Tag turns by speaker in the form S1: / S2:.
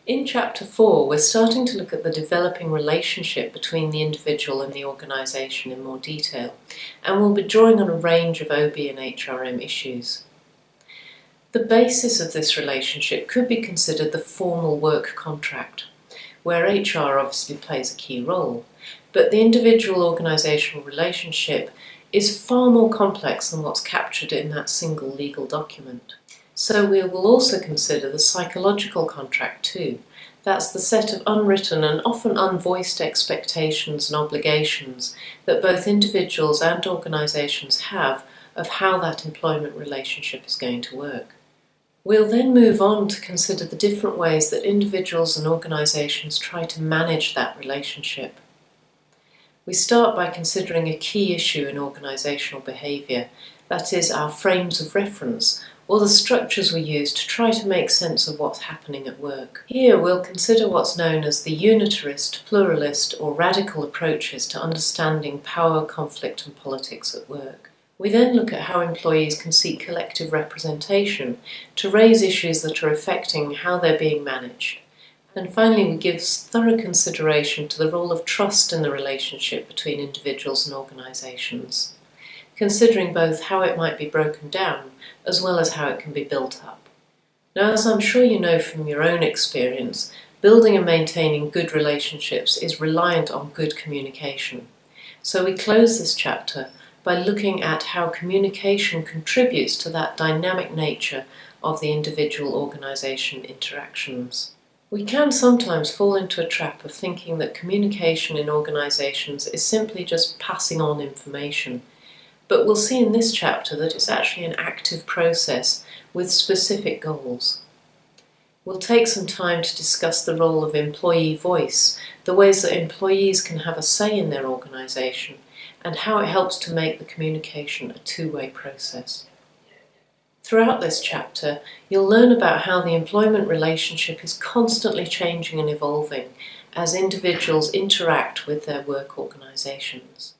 S1: In Chapter 4, we're starting to look at the developing relationship between the individual and the organisation in more detail, and we'll be drawing on a range of OB and HRM issues. The basis of this relationship could be considered the formal work contract, where HR obviously plays a key role, but the individual organisational relationship is far more complex than what's captured in that single legal document. So we will also consider the psychological contract too. That's the set of unwritten and often unvoiced expectations and obligations that both individuals and organisations have of how that employment relationship is going to work. We'll then move on to consider the different ways that individuals and organisations try to manage that relationship. We start by considering a key issue in organisational behaviour, that is, our frames of reference, or the structures we use to try to make sense of what's happening at work. Here we'll consider what's known as the unitarist, pluralist, or radical approaches to understanding power, conflict and politics at work. We then look at how employees can seek collective representation to raise issues that are affecting how they're being managed. And finally, we give thorough consideration to the role of trust in the relationship between individuals and organisations, considering both how it might be broken down as well as how it can be built up. Now, as I'm sure you know from your own experience, building and maintaining good relationships is reliant on good communication. So we close this chapter by looking at how communication contributes to that dynamic nature of the individual-organisation interactions. We can sometimes fall into a trap of thinking that communication in organisations is simply just passing on information, but we'll see in this chapter that it's actually an active process with specific goals. We'll take some time to discuss the role of employee voice, the ways that employees can have a say in their organisation, and how it helps to make the communication a two-way process. Throughout this chapter, you'll learn about how the employment relationship is constantly changing and evolving as individuals interact with their work organisations.